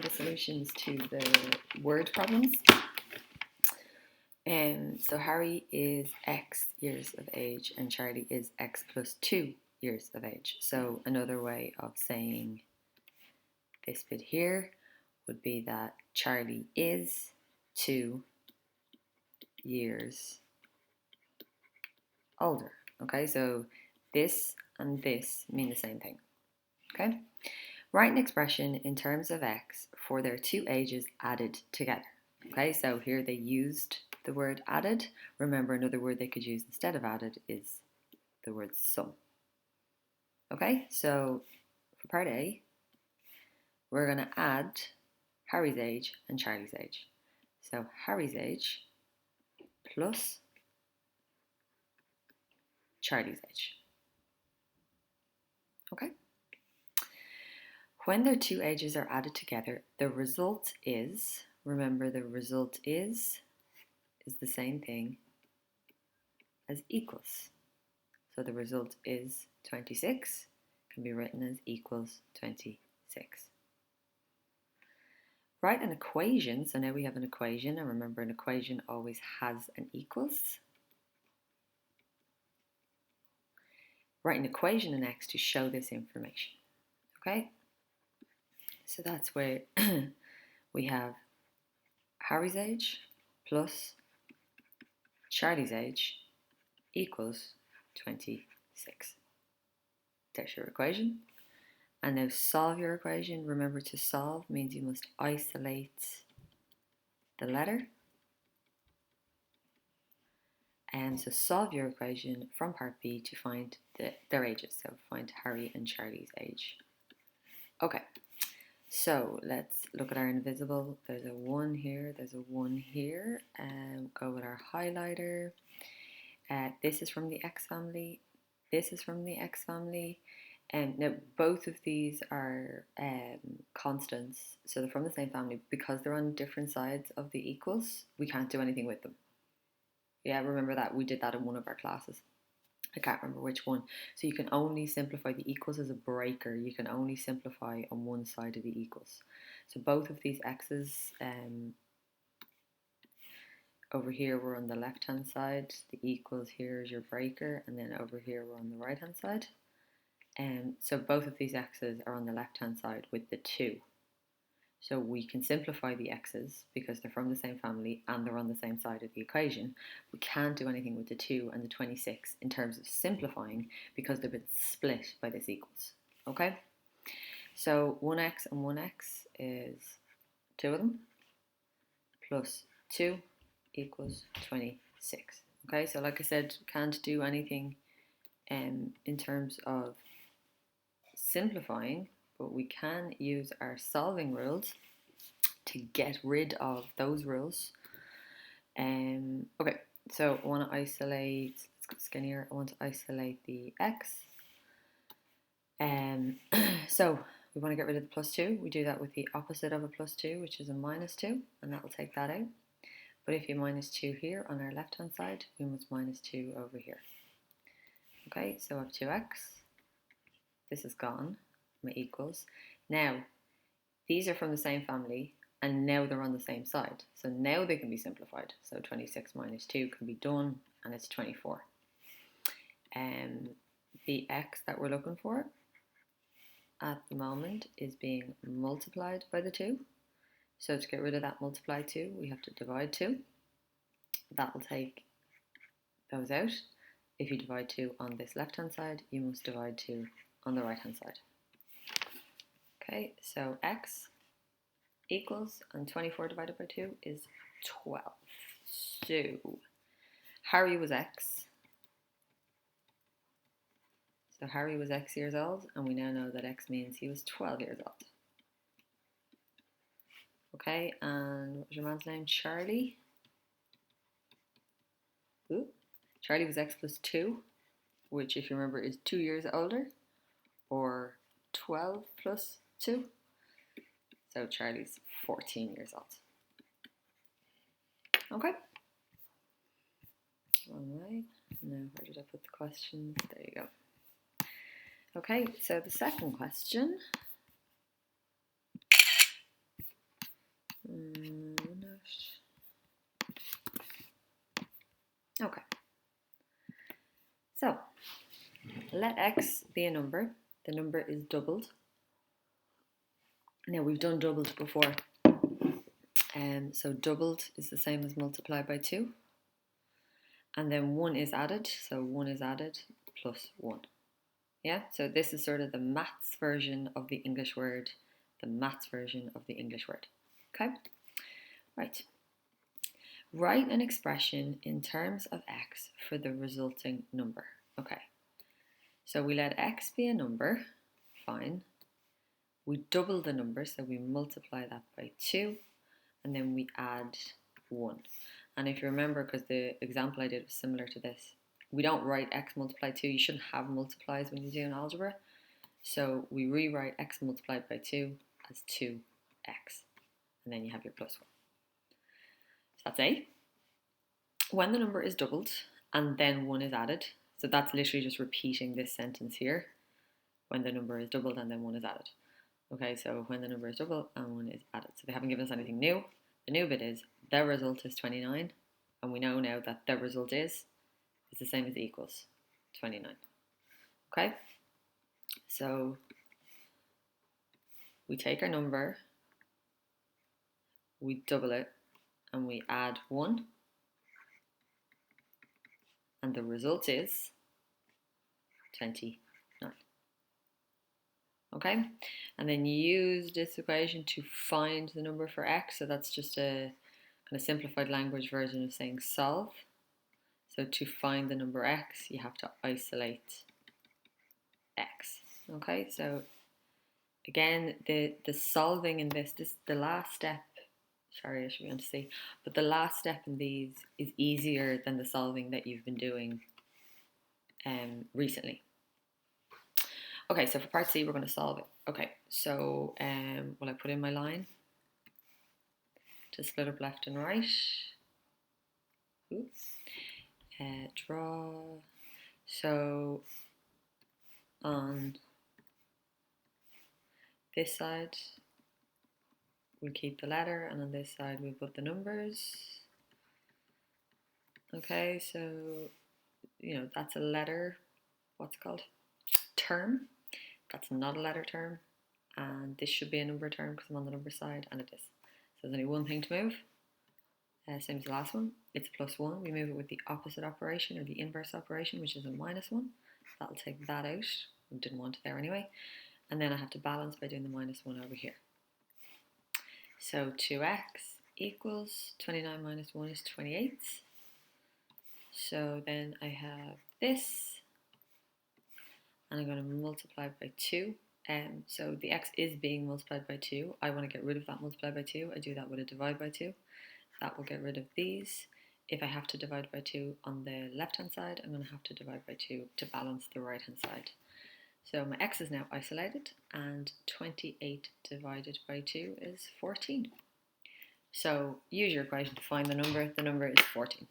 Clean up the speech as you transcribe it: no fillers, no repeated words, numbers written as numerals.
for the solutions to the word problems. So Harry is X years of age and Charlie is X plus 2 years of age. So another way of saying this bit here would be that Charlie is 2 years older. Okay, so this and this mean the same thing. Okay, write an expression in terms of X for their two ages added together. Okay, so here they used the word added. Remember, another word they could use instead of added is the word sum. Okay, so for part A, we're going to add Harry's age and Charlie's age. So Harry's age plus Charlie's age. Okay. When their two ages are added together, the result is, remember the result is the same thing as equals. So the result is 26, can be written as equals 26. Write an equation, so now we have an equation, and remember an equation always has an equals. Write an equation in X to show this information. Okay, so that's where we have Harry's age plus Charlie's age equals 26. There's your equation. And now solve your equation. Remember, to solve means you must isolate the letter. And so solve your equation from part B to find their ages. So find Harry and Charlie's age. Okay, so let's look at our invisible. There's a 1 here, there's a 1 here. Go with our highlighter. This is from the X family. This is from the X family. Now, both of these are constants, so they're from the same family. Because they're on different sides of the equals, we can't do anything with them. Yeah, remember that? We did that in one of our classes. I can't remember which one. So you can only simplify the equals as a breaker. You can only simplify on one side of the equals. So both of these x's over here we're on the left hand side. The equals here is your breaker, and then over here we're on the right hand side. So both of these x's are on the left hand side with the 2. So we can simplify the x's because they're from the same family and they're on the same side of the equation. We can't do anything with the 2 and the 26 in terms of simplifying because they've been split by this equals. Okay? So 1x and 1x is 2 of them plus 2 equals 26. Okay, so like I said, can't do anything in terms of simplifying, but we can use our solving rules to get rid of those rules. Okay, so I want to isolate, let's go skinnier, I want to isolate the x. So we want to get rid of the plus 2. We do that with the opposite of a plus 2, which is a minus 2, and that will take that out. But if you minus 2 here on our left hand side, we must minus 2 over here. Okay, so I have 2x. This is gone, my equals. Now, these are from the same family, and now they're on the same side. So now they can be simplified. So 26 minus 2 can be done, and it's 24. The x that we're looking for at the moment is being multiplied by the 2. So to get rid of that multiply 2, we have to divide 2. That will take those out. If you divide 2 on this left hand side, you must divide 2 on the right hand side. Okay, so x equals, and 24 divided by 2 is 12. So Harry was x. So Harry was x years old, and we now know that x means he was 12 years old. Okay, and what was your man's name? Charlie. Ooh. Charlie was x plus 2, which if you remember is 2 years older, or 12 plus 2. So Charlie's 14 years old. Okay. Alright, now where did I put the questions? There you go. Okay, so the second question. let x be a number. The number is doubled. Now we've done doubled before. So doubled is the same as multiplied by 2. And then 1 is added. So 1 is added plus 1. Yeah, so this is sort of the maths version of the English word. The maths version of the English word. Okay? Right. Write an expression in terms of x for the resulting number. Okay. So we let x be a number. Fine. We double the number, so we multiply that by 2. And then we add 1. And if you remember, because the example I did was similar to this, we don't write x multiplied 2. You shouldn't have multiplies when you do an algebra. So we rewrite x multiplied by 2 as 2x. And then you have your plus 1. So that's A. When the number is doubled and then 1 is added, so that's literally just repeating this sentence here. When the number is doubled and then 1 is added. Okay, so when the number is doubled and 1 is added. So they haven't given us anything new. The new bit is the result is 29. And we know now that the result is the same as equals 29. Okay, so we take our number, we double it, and we add 1. And the result is 29. Okay, and then you use this equation to find the number for x. So that's just a kind of simplified language version of saying solve. So to find the number x, you have to isolate x. Okay, so again, the solving in this the last step, sorry, I should be on to C, but the last step in these is easier than the solving that you've been doing recently. Okay, so for part C, we're going to solve it. Okay, so will I put in my line to split up left and right? Oops. Draw. So on this side, we'll keep the letter, and on this side, we'll put the numbers. Okay, so, that's a letter, what's it called? Term. That's not a letter term, and this should be a number term because I'm on the number side, and it is. So there's only one thing to move, same as the last one. It's a plus 1. We move it with the opposite operation, or the inverse operation, which is a minus 1. That'll take that out. We didn't want it there anyway. And then I have to balance by doing the minus 1 over here. So 2x equals 29 minus 1 is 28. So then I have this, and I'm going to multiply by 2. So the x is being multiplied by 2. I want to get rid of that multiplied by 2. I do that with a divide by 2. That will get rid of these. If I have to divide by 2 on the left-hand side, I'm going to have to divide by 2 to balance the right-hand side. So my x is now isolated, and 28 divided by 2 is 14. So use your equation to find the number. The number is 14.